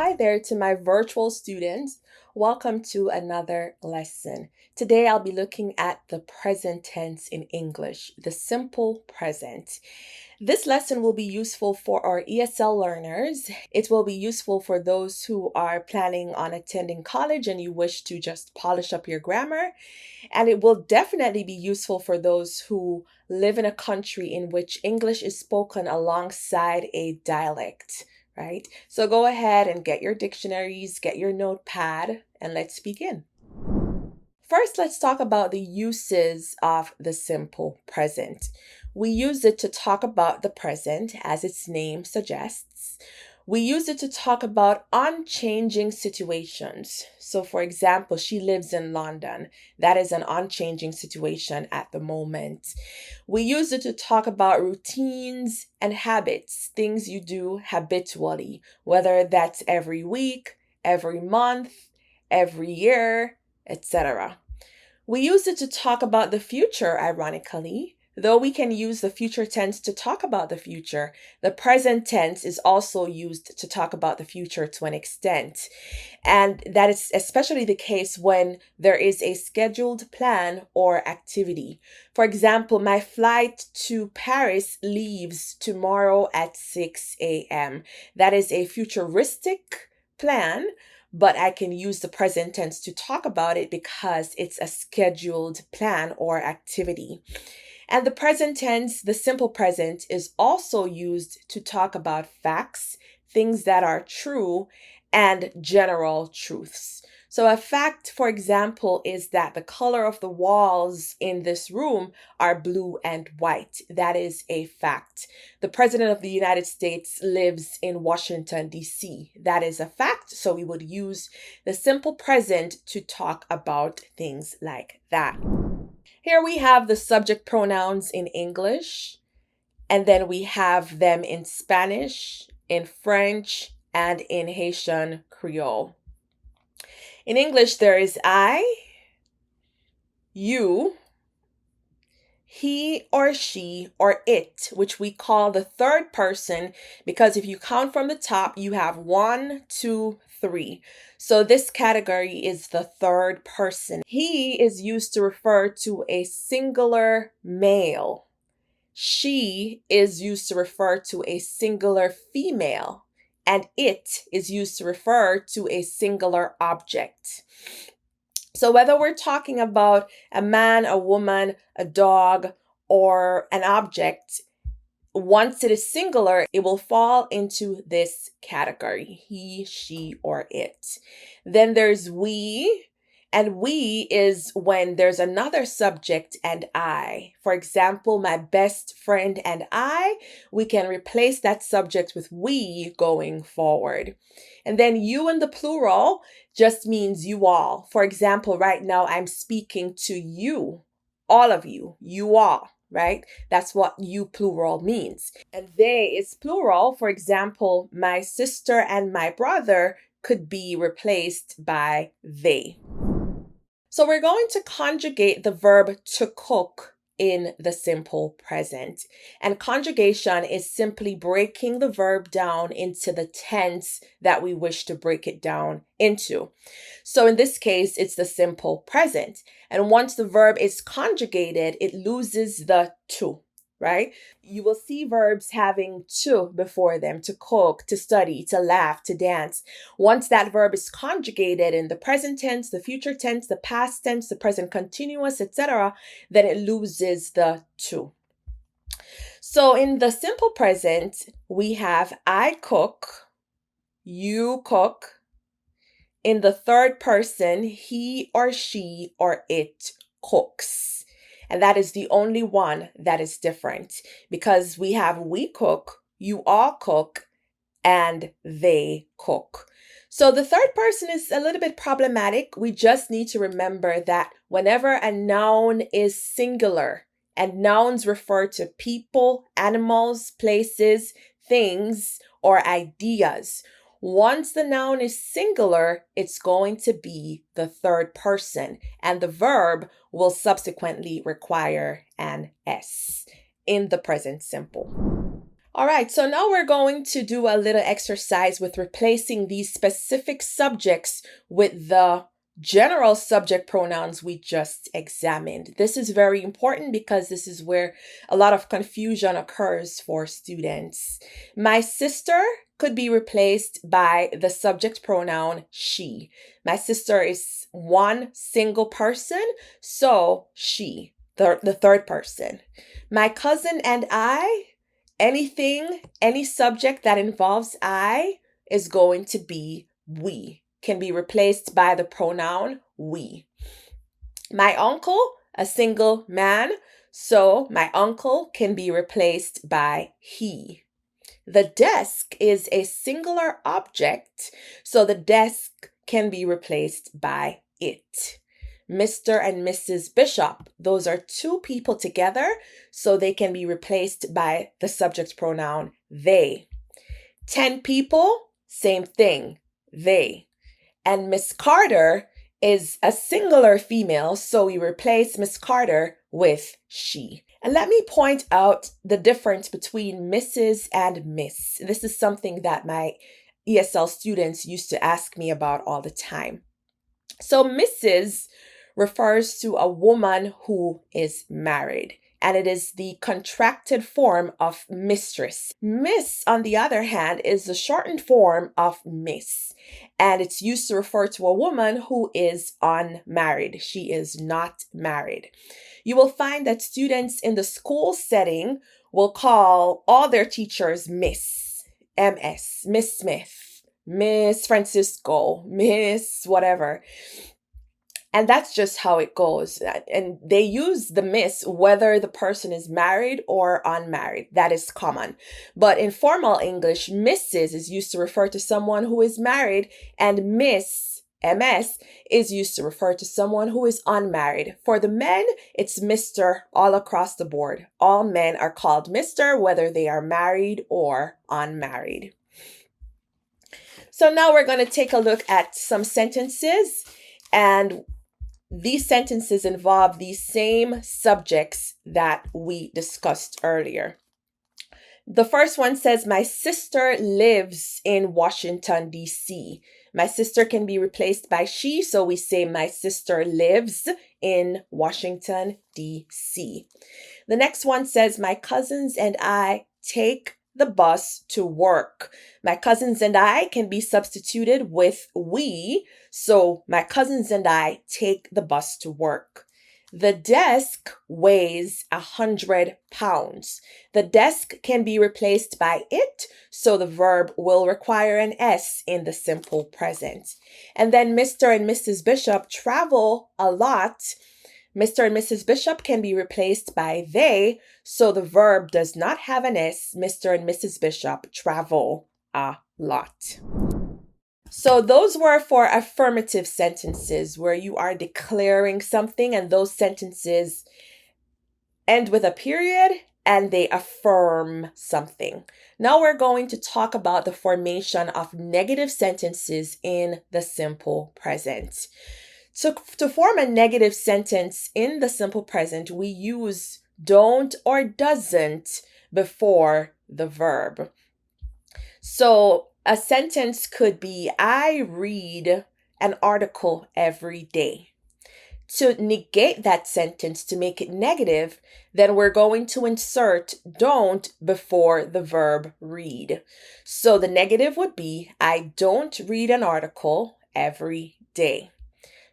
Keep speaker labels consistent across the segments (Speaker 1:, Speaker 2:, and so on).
Speaker 1: Hi there to my virtual students. Welcome to another lesson. Today I'll be looking at the present tense in English, the simple present. This lesson will be useful for our ESL learners. It will be useful for those who are planning on attending college and you wish to just polish up your grammar. And it will definitely be useful for those who live in a country in which English is spoken alongside a dialect, right? So go ahead and get your dictionaries, get your notepad, and let's begin. First, let's talk about the uses of the simple present. We use it to talk about the present, as its name suggests. We use it to talk about unchanging situations. So, for example, she lives in London. That is an unchanging situation at the moment. We use it to talk about routines and habits, things you do habitually, whether that's every week, every month, every year, etc. We use it to talk about the future, ironically. Though we can use the future tense to talk about the future, the present tense is also used to talk about the future to an extent. And that is especially the case when there is a scheduled plan or activity. For example, my flight to Paris leaves tomorrow at 6 a.m. That is a futuristic plan, but I can use the present tense to talk about it because it's a scheduled plan or activity. And the present tense, the simple present, is also used to talk about facts, things that are true, and general truths. So a fact, for example, is that the color of the walls in this room are blue and white. That is a fact. The President of the United States lives in Washington, D.C. That is a fact. So we would use the simple present to talk about things like that. Here we have the subject pronouns in English, and then we have them in Spanish, in French, and in Haitian Creole. In English, there is I, you, he or she or it, which we call the third person because if you count from the top, you have 1, 2, 3. So this category is the third person. He is used to refer to a singular male. She is used to refer to a singular female. And it is used to refer to a singular object. So whether we're talking about a man, a woman, a dog, or an object, once it is singular, it will fall into this category, he, she, or it. Then there's we, and we is when there's another subject and I. For example, my best friend and I, we can replace that subject with we going forward. And then you in the plural just means you all. For example, right now I'm speaking to you, all of you, you all, right? That's what you plural means. And they is plural. For example, my sister and my brother could be replaced by they. So we're going to conjugate the verb to cook in the simple present. And conjugation is simply breaking the verb down into the tense that we wish to break it down into. So in this case, it's the simple present. And once the verb is conjugated, it loses the to, right? You will see verbs having to before them: to cook, to study, to laugh, to dance. Once that verb is conjugated in the present tense, the future tense, the past tense, the present continuous, etc., then it loses the to. So in the simple present, we have I cook, you cook. In the third person, he or she or it cooks. And that is the only one that is different because we have we cook, you all cook, and they cook. So the third person is a little bit problematic. We just need to remember that whenever a noun is singular, and nouns refer to people, animals, places, things, or ideas. Once the noun is singular, it's going to be the third person, and the verb will subsequently require an S in the present simple. All right, so now we're going to do a little exercise with replacing these specific subjects with the general subject pronouns we just examined. This is very important because this is where a lot of confusion occurs for students. My sister could be replaced by the subject pronoun she. My sister is one single person, so she, the third person. My cousin and I, anything, any subject that involves I is going to be we, can be replaced by the pronoun we. My uncle, a single man, so my uncle can be replaced by he. The desk is a singular object, so the desk can be replaced by it. Mr. and Mrs. Bishop, those are two people together, so they can be replaced by the subject pronoun they. 10 people, same thing, they. And Miss Carter is a singular female, so we replace Miss Carter with she. And let me point out the difference between Mrs. and Miss. This is something that my ESL students used to ask me about all the time. So Mrs. refers to a woman who is married, and it is the contracted form of mistress. Miss, on the other hand, is the shortened form of miss, and it's used to refer to a woman who is unmarried. She is not married. You will find that students in the school setting will call all their teachers Miss, MS, Miss Smith, Miss Francisco, Miss whatever. And that's just how it goes. And they use the miss whether the person is married or unmarried. That is common. But in formal English, Mrs. is used to refer to someone who is married, and Miss, MS, is used to refer to someone who is unmarried. For the men, it's Mr. all across the board. All men are called Mr. whether they are married or unmarried. So now we're going to take a look at some sentences, and these sentences involve the same subjects that we discussed earlier. The first one says, my sister lives in Washington, D.C. My sister can be replaced by she, so we say my sister lives in Washington, D.C. The next one says, my cousins and I take the bus to work. My cousins and I can be substituted with we, so my cousins and I take the bus to work. The desk weighs 100 pounds. The desk can be replaced by it, so the verb will require an S in the simple present. And then Mr. and Mrs. Bishop travel a lot. Mr. and Mrs. Bishop can be replaced by they, so the verb does not have an S. Mr. and Mrs. Bishop travel a lot. So those were for affirmative sentences where you are declaring something, and those sentences end with a period and they affirm something. Now we're going to talk about the formation of negative sentences in the simple present. So to form a negative sentence in the simple present, we use don't or doesn't before the verb. So a sentence could be, I read an article every day. To negate that sentence, to make it negative, then we're going to insert don't before the verb read. So the negative would be, I don't read an article every day.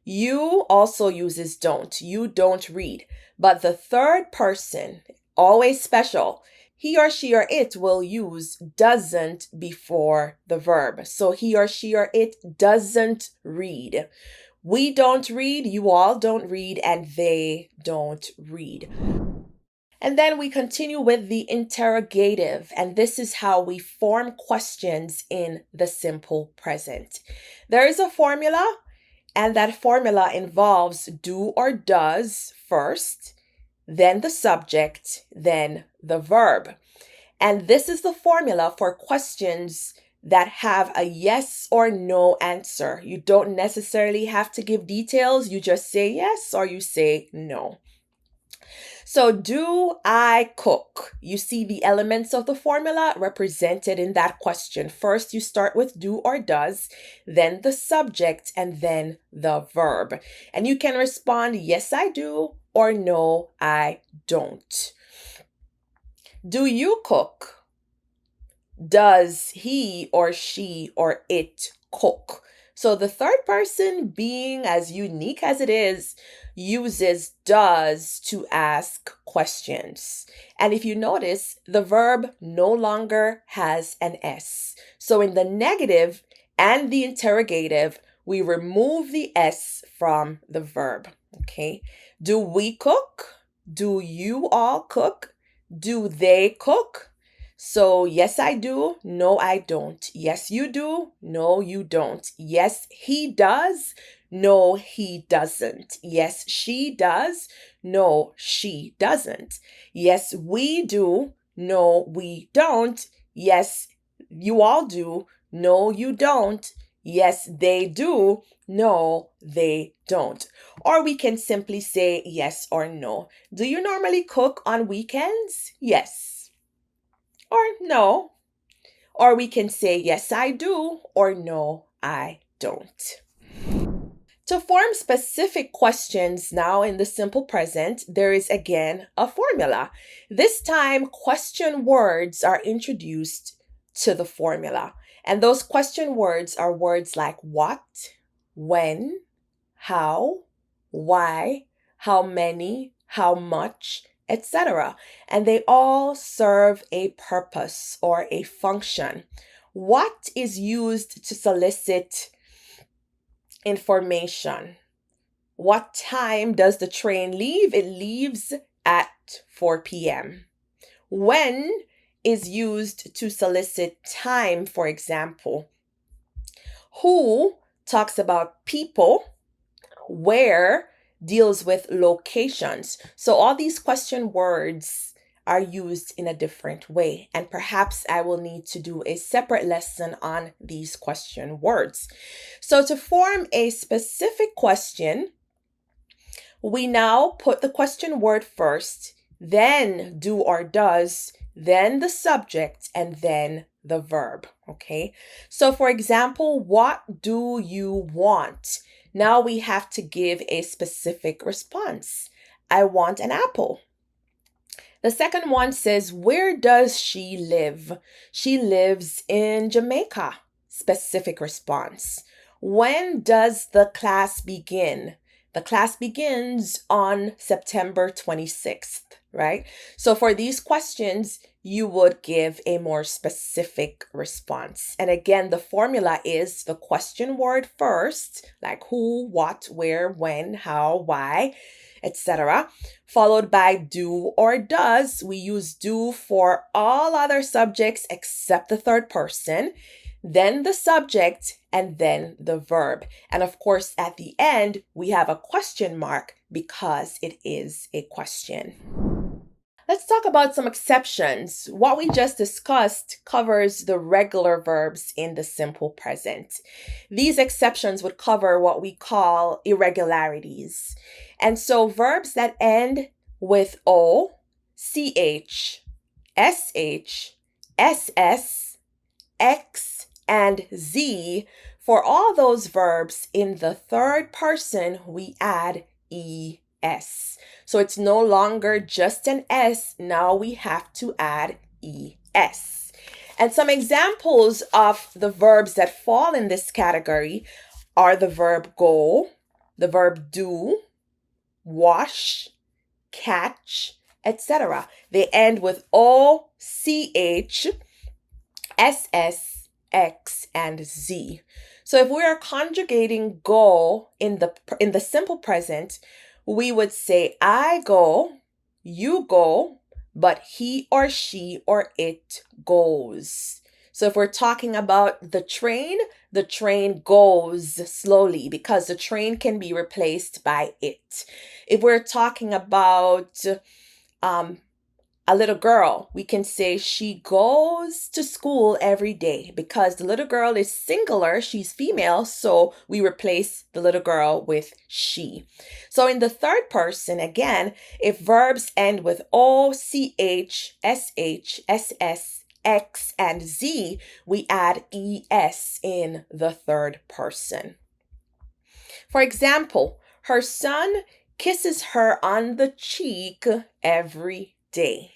Speaker 1: You also uses don't. You don't read. But the third person, always special, he or she or it will use doesn't before the verb. So he or she or it doesn't read. We don't read, you all don't read, and they don't read. And then we continue with the interrogative, and this is how we form questions in the simple present. There is a formula, and that formula involves do or does first, then the subject, then the verb. And this is the formula for questions that have a yes or no answer. You don't necessarily have to give details. You just say yes or you say no. So, do I cook? You see the elements of the formula represented in that question. First, you start with do or does, then the subject, and then the verb. And you can respond, yes, I do, or no, I don't. Do you cook? Does he or she or it cook? So the third person, being as unique as it is, uses does to ask questions. And if you notice, the verb no longer has an S. So in the negative and the interrogative, we remove the S from the verb. Okay. Do we cook? Do you all cook? Do they cook? So, yes, I do. No, I don't. Yes, you do. No, you don't. Yes, he does. No, he doesn't. Yes, she does. No, she doesn't. Yes, we do. No, we don't. Yes, you all do. No, you don't. Yes, they do. No, they don't. Or we can simply say yes or no. Do you normally cook on weekends? Yes or no. Or we can say, yes, I do, or no, I don't. To form specific questions now in the simple present, there is again a formula. This time, question words are introduced to the formula. And those question words are words like what, when, how, why, how many, how much, etc. And they all serve a purpose or a function. What is used to solicit information? What time does the train leave? It leaves at 4 p.m. When is used to solicit time, for example. Who talks about people. Where deals with locations. So all these question words are used in a different way. And perhaps I will need to do a separate lesson on these question words. So to form a specific question, we now put the question word first, then do or does, then the subject, and then the verb. Okay. So for example, what do you want? Now we have to give a specific response. I want an apple. The second one says, where does she live? She lives in Jamaica. Specific response. When does the class begin? The class begins on September 26th, right? So for these questions, you would give a more specific response. And again, the formula is the question word first, like who, what, where, when, how, why, etc., followed by do or does. We use do for all other subjects except the third person, then the subject, and then the verb. And of course, at the end, we have a question mark because it is a question. Let's talk about some exceptions. What we just discussed covers the regular verbs in the simple present. These exceptions would cover what we call irregularities. And so verbs that end with O, CH, SH, SS, X, and Z, for all those verbs in the third person, we add ES. So it's no longer just an S. Now we have to add ES. And some examples of the verbs that fall in this category are the verb go, the verb do, wash, catch, etc. They end with O, CH, SS, X, and Z. So if we are conjugating go in the simple present, we would say I go, you go, but he or she or it goes. So if we're talking about the train goes slowly because the train can be replaced by it. If we're talking about A little girl, we can say she goes to school every day because the little girl is singular, she's female, so we replace the little girl with she. So in the third person, again, if verbs end with O, CH, SH, SS, X, and Z, we add ES in the third person. For example, her son kisses her on the cheek every day.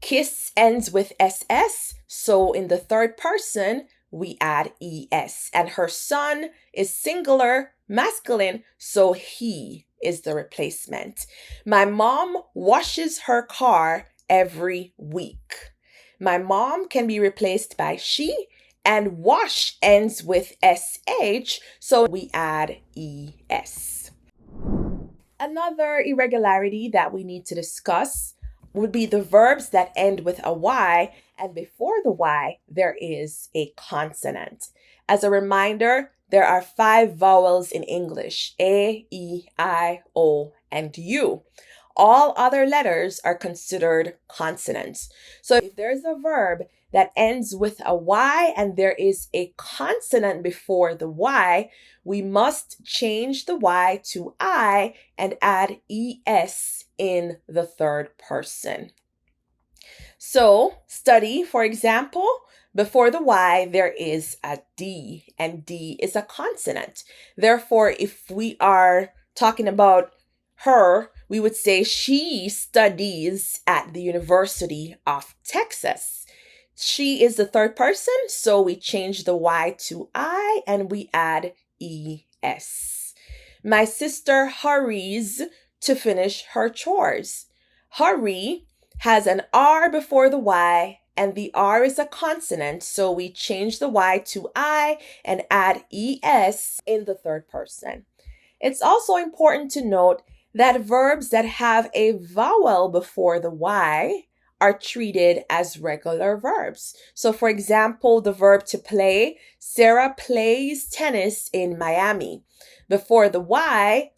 Speaker 1: Kiss ends with SS, so in the third person, we add ES. And her son is singular, masculine, so he is the replacement. My mom washes her car every week. My mom can be replaced by she, and wash ends with SH, so we add ES. Another irregularity that we need to discuss would be the verbs that end with a Y, and before the Y, there is a consonant. As a reminder, there are 5 vowels in English: A, E, I, O, and U. All other letters are considered consonants. So if there's a verb that ends with a Y and there is a consonant before the Y, we must change the Y to I and add ES in the third person. So study, for example, before the Y, there is a D, and D is a consonant. Therefore, if we are talking about her, we would say she studies at the University of Texas. She is the third person, so we change the Y to I and we add ES. My sister hurries to finish her chores. Hurry has an R before the Y, and the R is a consonant, so we change the Y to I and add ES in the third person. It's also important to note that verbs that have a vowel before the Y are treated as regular verbs. So for example, the verb to play, Sarah plays tennis in Miami. Before the Y,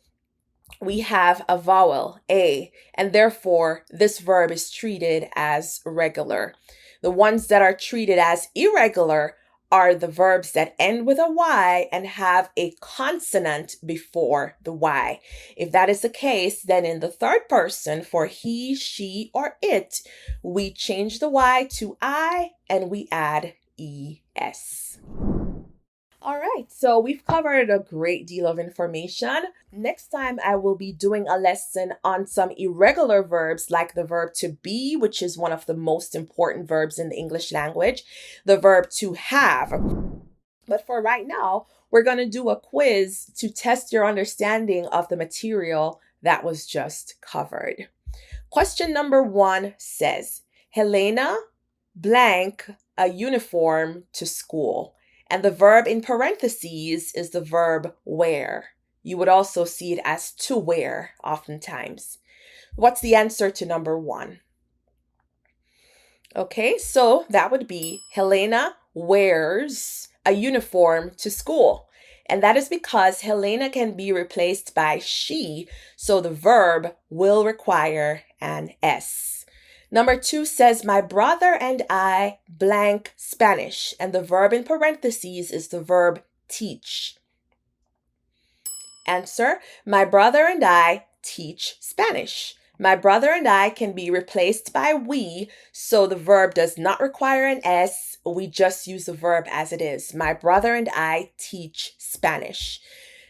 Speaker 1: we have a vowel, A, and therefore this verb is treated as regular. The ones that are treated as irregular are the verbs that end with a Y and have a consonant before the Y. If that is the case, then in the third person for he, she, or it, we change the Y to I and we add ES. All right, so we've covered a great deal of information. Next time, I will be doing a lesson on some irregular verbs like the verb to be, which is one of the most important verbs in the English language, the verb to have. But for right now, we're going to do a quiz to test your understanding of the material that was just covered. Question number 1 says, Helena blank a uniform to school. And the verb in parentheses is the verb wear. You would also see it as to wear oftentimes. What's the answer to number 1? Okay, so that would be Helena wears a uniform to school. And that is because Helena can be replaced by she, so the verb will require an S. Number 2 says, my brother and I blank Spanish, and the verb in parentheses is the verb teach. Answer, my brother and I teach Spanish. My brother and I can be replaced by we, so the verb does not require an S. We just use the verb as it is. My brother and I teach Spanish.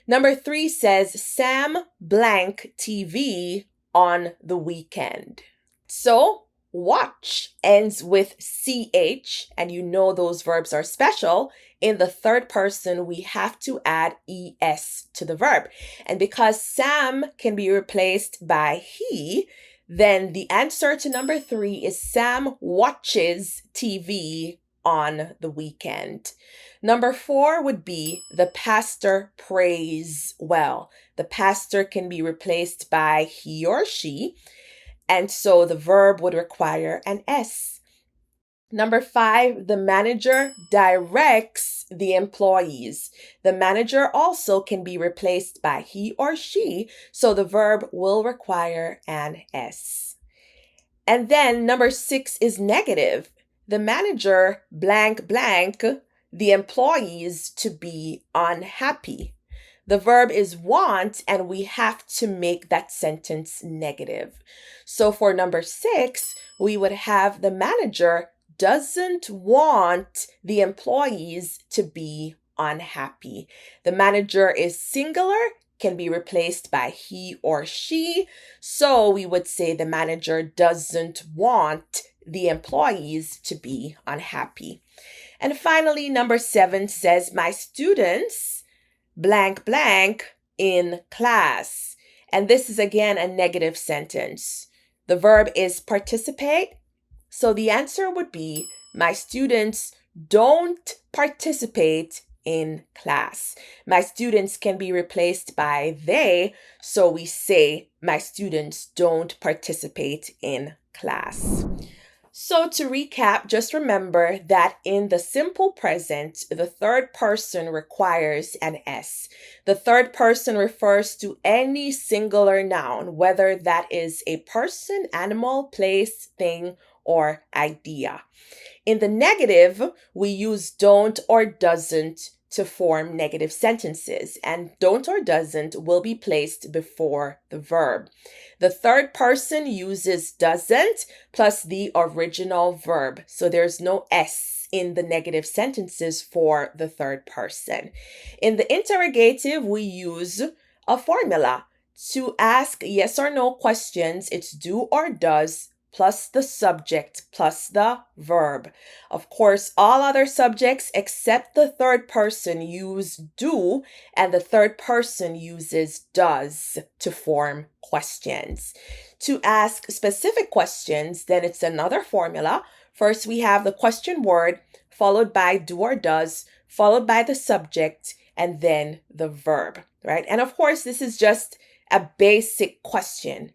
Speaker 1: Number 3 says, Sam blank TV on the weekend. So, watch ends with CH, and you know those verbs are special. In the third person, we have to add ES to the verb. And because Sam can be replaced by he, then the answer to number 3 is Sam watches TV on the weekend. Number 4 would be the pastor prays well. The pastor can be replaced by he or she, and so the verb would require an S. Number 5, the manager directs the employees. The manager also can be replaced by he or she, so the verb will require an S. And then number 6 is negative. The manager blank blank the employees to be unhappy. The verb is want, and we have to make that sentence negative. So for number 6, we would have the manager doesn't want the employees to be unhappy. The manager is singular, can be replaced by he or she. So we would say the manager doesn't want the employees to be unhappy. And finally, number 7 says, my students blank blank in class. And this is again a negative sentence. The verb is participate. So the answer would be, my students don't participate in class. My students can be replaced by they, so we say, my students don't participate in class. So to recap, just remember that in the simple present, the third person requires an S. The third person refers to any singular noun, whether that is a person, animal, place, thing, or idea. In the negative, we use don't or doesn't to form negative sentences, and don't or doesn't will be placed before the verb. The third person uses doesn't plus the original verb, so there's no S in the negative sentences for the third person. In the interrogative, we use a formula. To ask yes or no questions, it's do or does plus the subject plus the verb. Of course, all other subjects except the third person use do, and the third person uses does to form questions. To ask specific questions, then it's another formula. First, we have the question word, followed by do or does, followed by the subject, and then the verb, right? And of course, this is just a basic question.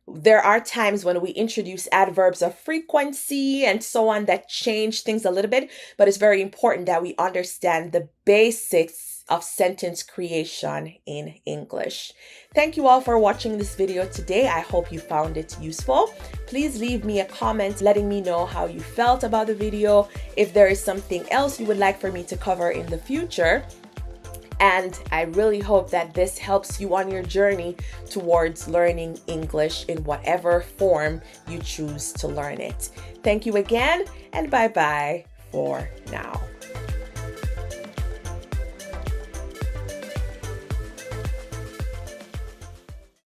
Speaker 1: There are times when we introduce adverbs of frequency and so on that change things a little bit, but it's very important that we understand the basics of sentence creation in English. Thank you all for watching this video today. I hope you found it useful. Please leave me a comment letting me know how you felt about the video, if there is something else you would like for me to cover in the future. And I really hope that this helps you on your journey towards learning English in whatever form you choose to learn it. Thank you again, and bye-bye for now.